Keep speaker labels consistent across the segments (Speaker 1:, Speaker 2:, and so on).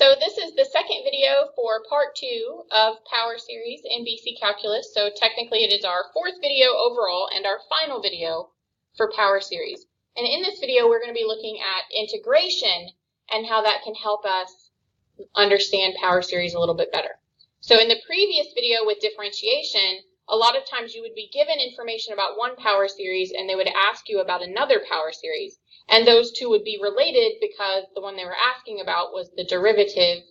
Speaker 1: So this is the second video for part 2 of Power Series in BC Calculus. So technically it is our fourth video overall and our final video for Power Series. And in this video we're going to be looking at integration and how that can help us understand Power Series a little bit better. So in the previous video with differentiation, a lot of times you would be given information about one Power Series and they would ask you about another Power Series. And those two would be related because the one they were asking about was the derivative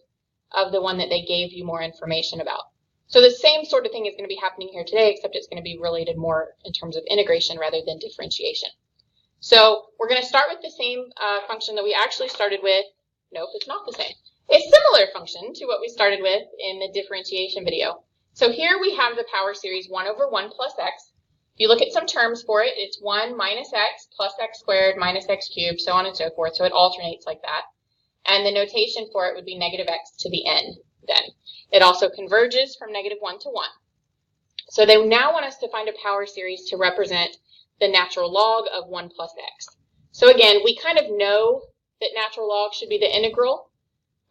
Speaker 1: of the one that they gave you more information about. So the same sort of thing is going to be happening here today, except it's going to be related more in terms of integration rather than differentiation. So we're going to start with the same function that we actually started with. Nope, it's not the same. A similar function to what we started with in the differentiation video. So here we have the power series 1 over 1 plus x. If you look at some terms for it, it's 1 minus x plus x squared minus x cubed, so on and so forth. So it alternates like that. And the notation for it would be negative x to the n then. It also converges from negative 1 to 1. So they now want us to find a power series to represent the natural log of 1 plus x. So again, we kind of know that natural log should be the integral,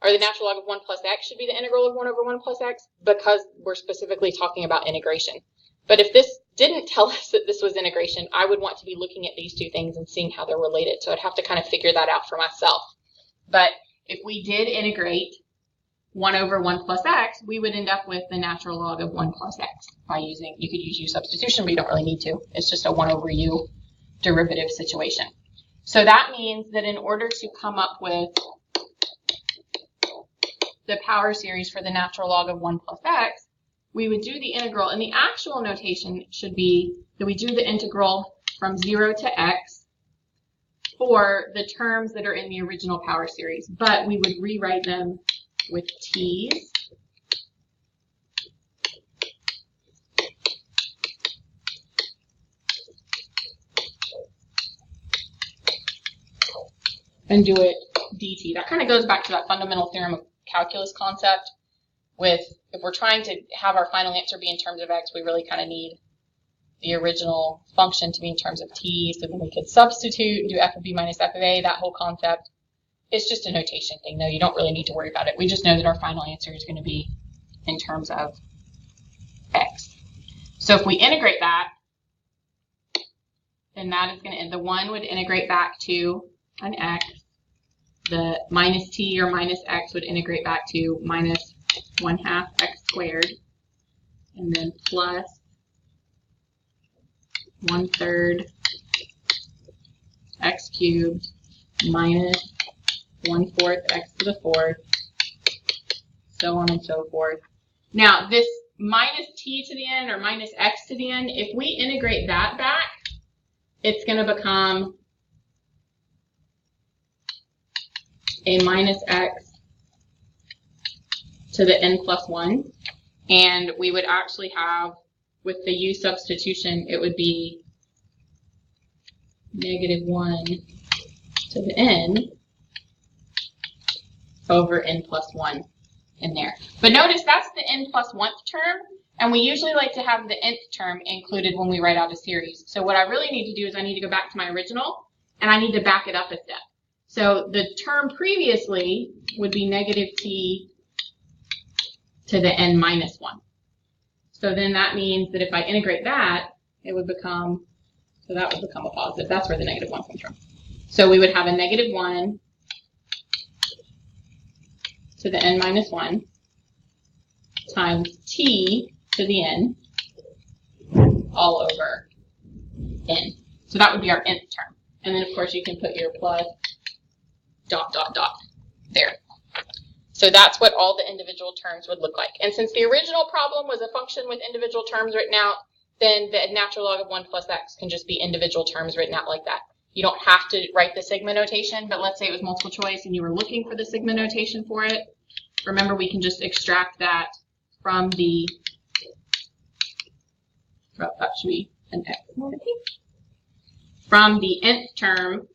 Speaker 1: or the natural log of 1 plus x should be the integral of 1 over 1 plus x because we're specifically talking about integration. But if this didn't tell us that this was integration, I would want to be looking at these two things and seeing how they're related. So I'd have to kind of figure that out for myself. But if we did integrate 1 over 1 plus x, we would end up with the natural log of 1 plus x by using, you could use u substitution, but you don't really need to. It's just a 1 over u derivative situation. So that means that in order to come up with the power series for the natural log of 1 plus x, we would do the integral, and the actual notation should be that we do the integral from 0 to x for the terms that are in the original power series, but we would rewrite them with t's and do it dt. That kind of goes back to that fundamental theorem of calculus concept with, if we're trying to have our final answer be in terms of x, we really kind of need the original function to be in terms of t, so then we could substitute and do f of b minus f of a, that whole concept. It's just a notation thing, though. You don't really need to worry about it. We just know that our final answer is going to be in terms of x. So if we integrate that, then that is going to end. The 1 would integrate back to an x. The minus t or minus x would integrate back to minus 1/2 x squared, and then plus 1/3 x cubed minus 1/4 x to the 4th, so on and so forth. Now this minus t to the n or minus x to the n, if we integrate that back, it's going to become a minus x to the n plus 1, and we would actually have, with the u substitution, it would be negative 1 to the n over n plus 1 in there. But notice that's the n plus 1th term, and we usually like to have the nth term included when we write out a series. So what I really need to do is I need to go back to my original, and I need to back it up a step. So the term previously would be negative t to the n minus 1. So then that means that if I integrate that, it would become, so that would become a positive. That's where the negative 1 comes from. So we would have a negative 1 to the n minus 1 times t to the n all over n. So that would be our nth term. And then, of course, you can put your plus dot, dot, dot there. So that's what all the individual terms would look like. And since the original problem was a function with individual terms written out, then the natural log of 1 plus x can just be individual terms written out like that. You don't have to write the sigma notation, but let's say it was multiple choice and you were looking for the sigma notation for it. Remember, we can just extract that from the, well, that should be an x, from the nth term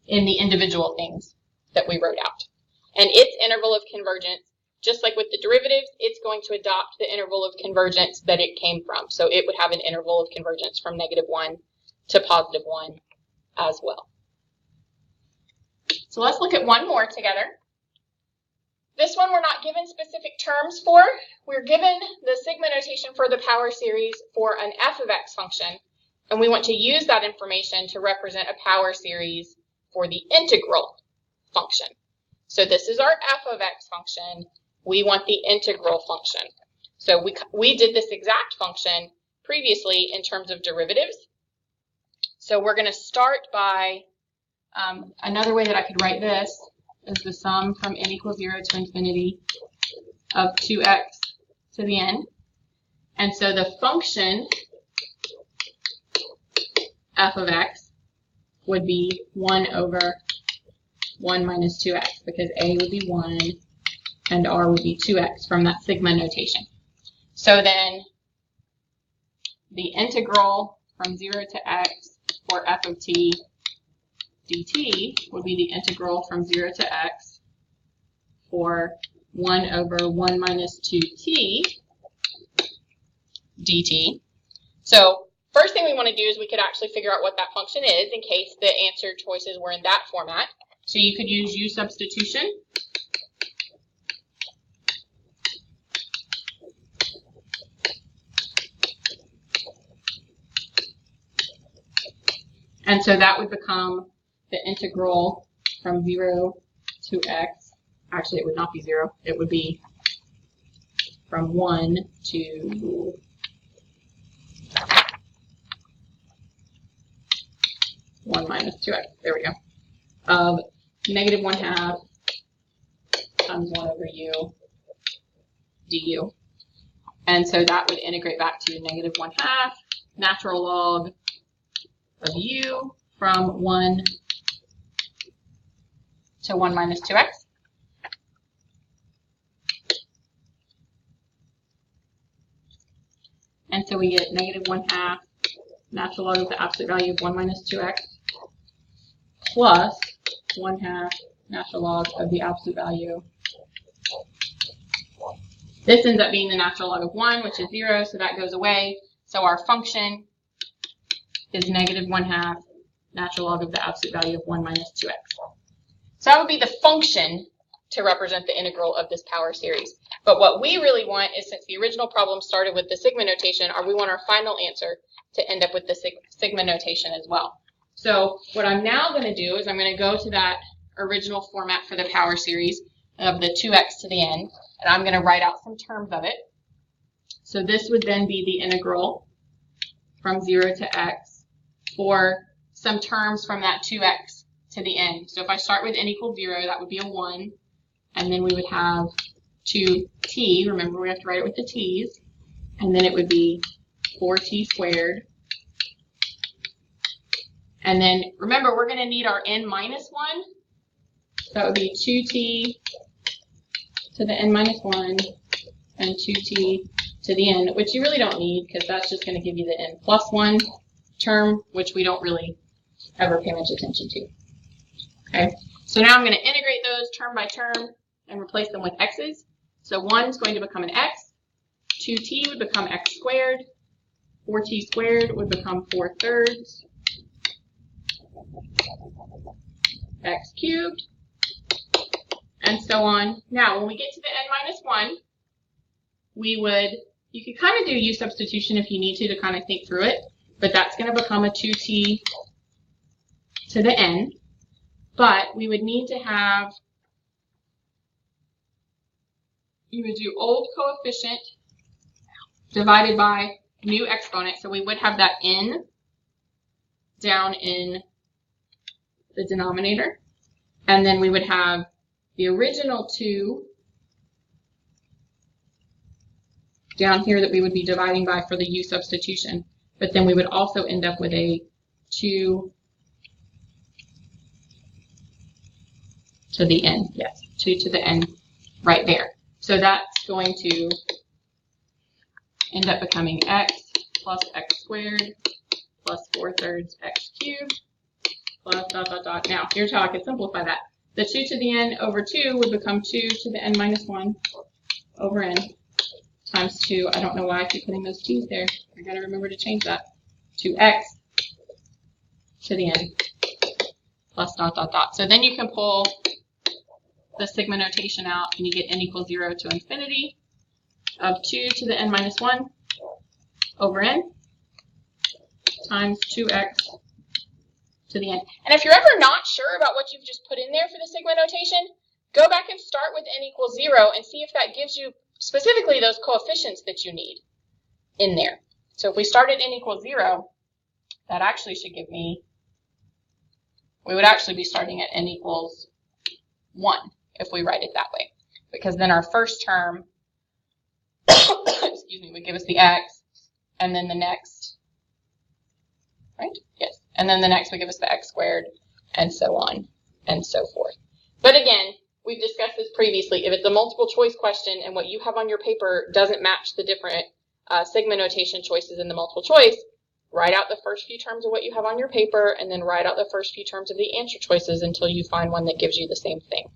Speaker 1: in the individual things that we wrote out. And its interval of convergence, just like with the derivatives, it's going to adopt the interval of convergence that it came from. So it would have an interval of convergence from -1 to +1 as well. So let's look at one more together. This one we're not given specific terms for. We're given the sigma notation for the power series for an f of x function, and we want to use that information to represent a power series for the integral function. So this is our f of x function. We want the integral function. So we did this exact function previously in terms of derivatives. So we're going to start by, another way that I could write this is the sum from n equals 0 to infinity of 2x to the n. And so the function f of x would be 1 over 1 minus 2x, because a would be 1 and r would be 2x from that sigma notation. So then the integral from 0 to x for f of t dt would be the integral from 0 to x for 1 over 1 minus 2t dt. So first thing we want to do is we could actually figure out what that function is in case the answer choices were in that format. So you could use u substitution. And so that would become the integral from 0 to x. Actually, it would not be 0. It would be from 1 to 1 minus 2x. There we go. Of negative 1/2 times 1 over u du. And so that would integrate back to negative 1/2 natural log of u from 1 to 1 minus 2x. And so we get negative 1/2 natural log of the absolute value of 1 minus 2x plus 1/2 natural log of the absolute value. This ends up being the natural log of 1, which is 0, so that goes away. So our function is negative 1/2 natural log of the absolute value of 1 minus 2x. So that would be the function to represent the integral of this power series. But what we really want is, since the original problem started with the sigma notation, we want our final answer to end up with the sigma notation as well. So what I'm now going to do is I'm going to go to that original format for the power series of the 2x to the n, and I'm going to write out some terms of it. So this would then be the integral from 0 to x for some terms from that 2x to the n. So if I start with n equals 0, that would be a 1, and then we would have 2t, remember we have to write it with the t's, and then it would be 4t squared. And then remember, we're going to need our n minus 1. So that would be 2t to the n minus 1 and 2t to the n, which you really don't need because that's just going to give you the n plus 1 term, which we don't really ever pay much attention to. Okay, so now I'm going to integrate those term by term and replace them with x's. So 1 is going to become an x, 2t would become x squared, 4t squared would become 4/3, x cubed, and so on. Now, when we get to the n minus 1, you could kind of do u substitution if you need to kind of think through it, but that's going to become a 2t to the n. But we would need to have, you would do old coefficient divided by new exponent. So we would have that n down in the denominator. And then we would have the original 2 down here that we would be dividing by for the u substitution. But then we would also end up with a 2 to the n. Yes, 2 to the n right there. So that's going to end up becoming x plus x squared plus 4/3 x cubed plus dot dot dot. Now, here's how I could simplify that. The 2 to the n over 2 would become 2 to the n minus 1 over n times 2. I don't know why I keep putting those t's there. I got to remember to change that to x to the n plus dot, dot, dot. So then you can pull the sigma notation out, and you get n equals 0 to infinity of 2 to the n minus 1 over n times 2x to the n. And if you're ever not sure about what you've just put in there for the sigma notation, go back and start with n equals 0 and see if that gives you specifically those coefficients that you need in there. So if we start at n equals 0, that actually should give me, we would actually be starting at n equals 1 if we write it that way. Because then our first term, excuse me, would give us the x, and then the next, right? Yes. And then the next would give us the x squared, and so on and so forth. But again, we've discussed this previously. If it's a multiple choice question and what you have on your paper doesn't match the different sigma notation choices in the multiple choice, write out the first few terms of what you have on your paper and then write out the first few terms of the answer choices until you find one that gives you the same thing.